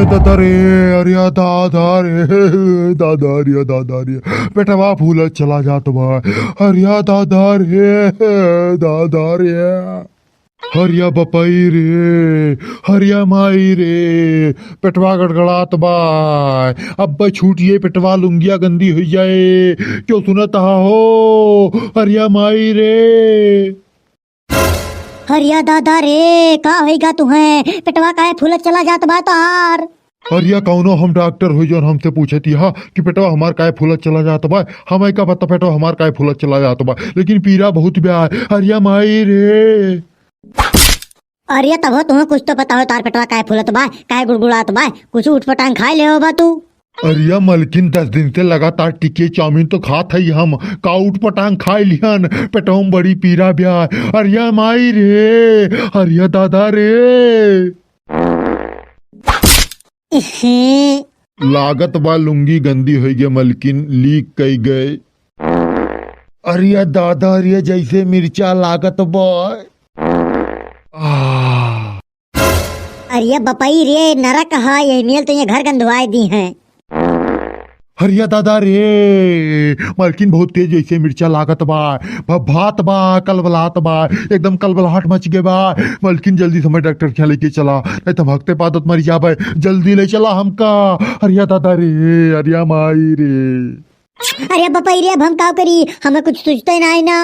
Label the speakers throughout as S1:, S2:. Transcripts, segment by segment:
S1: दादा रे, अरे दादा रे, दादा रे, दादा रे, पेटवा फूल चला जात बा, अरे दादा रे, दादा रे, हरिया बपई रे, हरिया माई रे, पेटवा गड़गड़ात बा, अब छूटिए पेटवा लुंगिया गंदी हो जाए, क्यों सुनत हो, हरिया माई रे।
S2: हरिया दादा रे, का होइगा तुम्हें? पेटवा काहे फूलत चला जात बा तार?
S1: हरिया कौनो हम डॉक्टर हुई जो हमसे पूछती हा कि पेटवा हमार काय फूलत चला जात बा, हमें का पता पेटवा हमार काय फूलत चला जात बा, लेकिन पीरा बहुत ब्या है, हरिया माई रे।
S2: अरे तब हो तुम्हें कुछ तो पता हो तार पेटवा काहे फूलत बा, काहे गुड़गुड़ात बा, कुछ उठपटांग खाए ले हो बा तू?
S1: अरिया मलकिन 10 दिन से लगातार टिके चाउमीन तो खात है हम, काउट पटांग खाए लिहन, पेटवा में बड़ी पीरा ब्या है, अरिया माई रे, हरिया दादा रे। लागत बा लुंगी गंदी हो गई मलकिन, लीक कई गए, अरिया दादा अरिया जैसे मिर्चा लागत बा।
S2: अरे बपई रे, नरक है ये मेल तो ये घर गंधवाए दी हैं।
S1: हरिया दादा रे, मलकिन बहुत तेज जैसे मिर्चा लागत बा, भात बा, कलबलात बा, एकदम कलबलाहट मच गए बा, मलकिन जल्दी समय डॉक्टर के लेके चला, नहीं तो भगते पादत मर जाबे, जल्दी ले चला हमका, हरिया दादा रे, हरिया माई रे।
S2: अरे बपई रे, अब हम का करी, हमें कुछ सोचते ना है ना।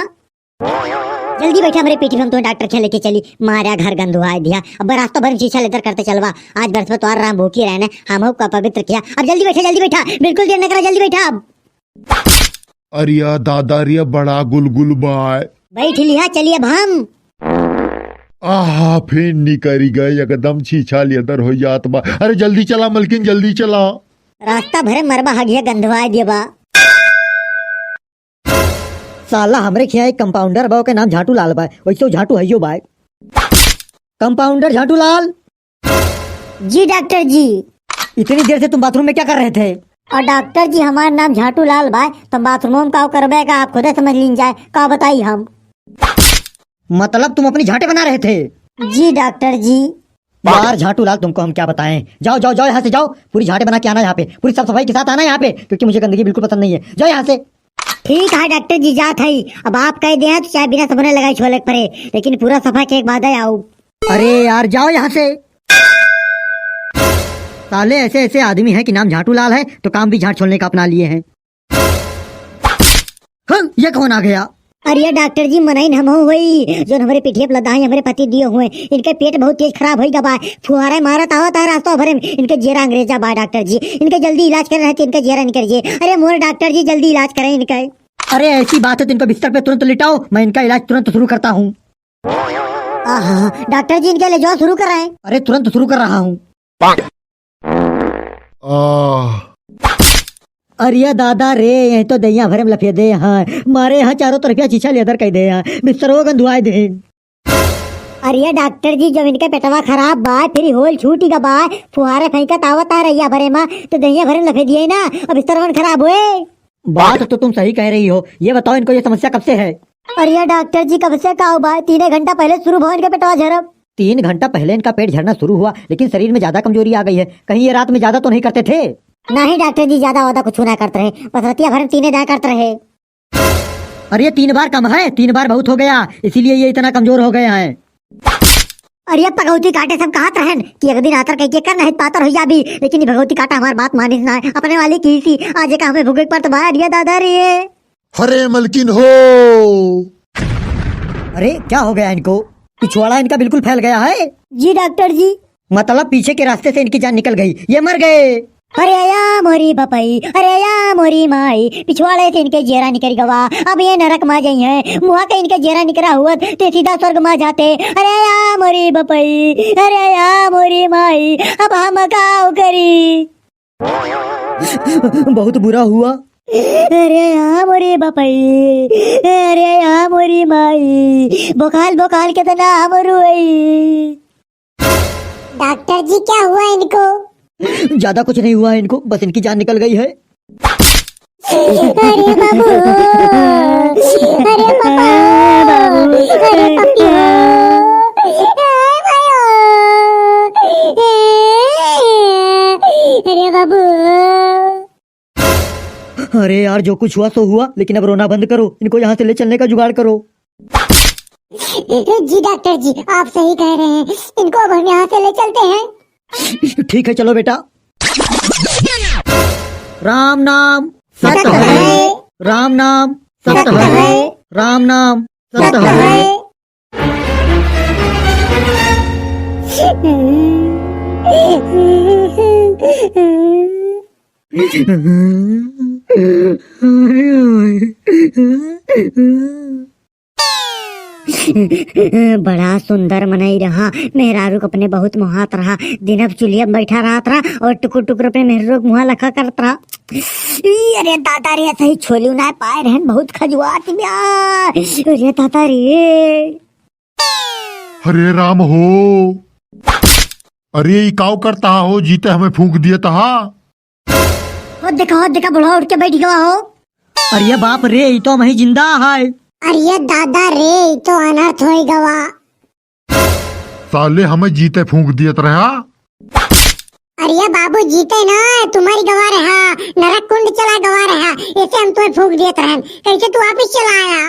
S2: जल्दी बैठा मेरे पेटी में, हम तो डॉक्टर के लेके चली, मारा घर गंधुआ दिया, अब रास्ता भर शीशा लेकर करते चलवा, आज बृहस्पतिवार राम भूखी रहने, हम का पवित्र किया, अब जल्दी बैठा, बिल्कुल देर न करा, जल्दी बैठा अब।
S1: अरिया दादा रे बड़ा गुलगुल बाय,
S2: बैठ लिया, चलिए अब हम।
S1: आहा फिर निकरी गए, एकदम छीछा लेदर हो जात बा, अरे जल्दी चला मलकिन, जल्दी चला।
S2: रास्ता भरे मरबा हगिया गंधवा दिया बा।
S3: साला हमरे खिया एक कंपाउंडर बाव के नाम झाटू लाल बा, वैसे झाटू हइयो बा। कंपाउंडर झाटू लाल।
S2: जी डॉक्टर जी।
S3: इतनी देर से तुम बाथरूम में क्या कर रहे थे?
S2: और डॉक्टर जी हमारा नाम झाटू लाल बा, तो बाथरूम में का करबे का आप खुद समझ लीन जाए, का बताई हम।
S3: मतलब तुम अपनी झाटे बना रहे थे?
S2: जी डॉक्टर जी।
S3: यार झाटू लाल, तुमको हम क्या बताएं, जाओ जाओ जाओ यहाँ से जाओ, पूरी झाटे बना के आना यहाँ पे, पूरी साफ सफाई के साथ आना यहाँ पे, क्योंकि मुझे गंदगी बिल्कुल पसंद नहीं है, जाओ यहाँ से।
S2: ठीक है डॉक्टर जी, जात है, अब आप कह दे तो चाहे बिना सबने लगाई छोले पड़े, लेकिन पूरा सफा के एक बाद आओ।
S3: अरे यार जाओ यहाँ से। साले ऐसे ऐसे आदमी हैं कि नाम झाटू लाल है तो काम भी झाट छोड़ने का अपना लिए हैं। ये कौन आ गया?
S2: अरे डॉक्टर जी, मनाइन हम हुई जो हमारे पिठिया लदा है, हमारे पति दिए हुए, इनके पेट बहुत तेज खराब हो गया, फुहारा मारत आवत है रास्ता भरे में, इनके जेरा अंग्रेजा बा डॉक्टर जी, इनके जल्दी इलाज कर रहे थे, इनके जेरा निकल जे। अरे मोर डॉक्टर जी जल्दी इलाज करें इनका।
S3: अरे ऐसी बात है तो इनको बिस्तर पे तुरंत लिटाओ, मैं इनका इलाज तुरंत शुरू करता हूँ।
S2: डॉक्टर जी इनके ले जाओ, शुरू कर रहे हैं।
S3: अरे तुरंत शुरू कर रहा हूँ। अरे दादा रे, यही तो दैया भरे में लफे दे यहाँ, मारे यहाँ चारों तरफ शीशा लेदर कह दे यहाँ, बिस्तर वो गंधुआए दे।
S2: अरे डॉक्टर जी, जब इनके पेटवा खराब बा, फिर होल छूटी का बा, फुहारे फेंकत आवत आ रही भरे में, तो दैया भरे में लफे दिए ना, अब बिस्तर वन खराब हुए।
S3: बात तो तुम सही कह रही हो, ये बताओ इनको ये समस्या कब से है?
S2: अरे डॉक्टर जी, कब से का बा, 3 घंटा पहले शुरू हुआ इनका पेटवा झरब।
S3: 3 घंटा पहले इनका पेट झड़ना शुरू हुआ, लेकिन शरीर में ज्यादा कमजोरी आ गई है, कहीं ये रात में ज्यादा तो नहीं करते थे?
S2: नहीं डॉक्टर जी, ज्यादा वादा कुछ ना करते रहे, बस रतिया भर 3 दाएं करते रहे।
S3: अरे 3 बार कम है, 3 बार बहुत हो गया, इसीलिए ये इतना कमजोर हो गए हैं।
S2: अरे भगवती काटे सब कहत रहन कि एक दिन आतर कह के कर नहीं पातर हो जाबी, लेकिन भगवती काटा हमारी बात मानिस ना, अपने वाली की सी आज का हमें भुगत पर तो भाई अरे दादा रे।
S1: हरे मलकिन हो।
S3: अरे क्या हो गया इनको? पिछवाड़ा इनका बिल्कुल फैल गया है।
S2: जी डॉक्टर जी।
S3: मतलब पीछे के रास्ते से इनकी जान निकल गई, ये मर गए।
S2: अरे या मोरी बपई, अरे या मोरी माई, पिछवाड़े से इनके जेरा निकल गवा, अब ये नरक मा जाई है, मुहा के इनके जेरा निकला हुआ ते सीधा स्वर्ग मा जाते। अरे या मोरी बपई, अरे या मोरी माई, अब हम काव करी।
S3: बहुत बुरा हुआ।
S2: अरे या मोरी बपई, अरे या मोरी माई, बोकाल बोकाल के तो ना मरुई। डॉक्टर जी क्या हुआ इनको?
S3: ज्यादा कुछ नहीं हुआ है इनको, बस इनकी जान निकल गई है।
S2: अरे बाबू, अरे पापा, अरे पपियो,
S3: अरे यार जो कुछ हुआ सो हुआ, लेकिन अब रोना बंद करो, इनको यहाँ से ले चलने का जुगाड़ करो।
S2: जी डॉक्टर जी, आप सही कह रहे हैं, इनको अब हम यहाँ से ले चलते हैं।
S3: ठीक है चलो बेटा। राम नाम
S2: सत्य है,
S3: राम नाम
S2: सत्य है,
S3: राम नाम
S2: सत्य है। बड़ा सुंदर मनई रहा, मेहरारू को अपने बहुत मुहात रहा, दिन अब चुलिया बैठा रहत रहा और टुकुर टुकुर अपने मेहरारू को मुहा लखा करत रहा। अरे दादा रे, सही छोलू ना पाए रहन, बहुत खजुआत ब्या। अरे दादा रे,
S1: हरे राम हो। अरे ये काव करता हो, जीते हमें फूंक दिए तहा।
S2: हो देखा बुढ़ा उठ के बैठ गया हो।
S3: अरे बाप रे, ये तो वही जिंदा है।
S2: अरे दादा रे, तो अनर्थ हो गवा।
S1: साले हमें जीते फूंक दिए रहा।
S2: अरे बाबू जीते ना, तुम्हारी गवा रहा, नरक कुंड चला गवा रहा, ऐसे हम तुम्हें फूंक दिए रहन, कैसे तू वापिस चला आया।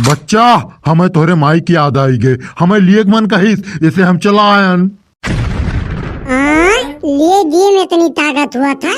S1: बच्चा, हमें तोहरे माई की याद आई गए, हमें लिए मन कहिस, इसे हम चला आयन।
S2: लिए दिए में इतनी ताकत हुआ था।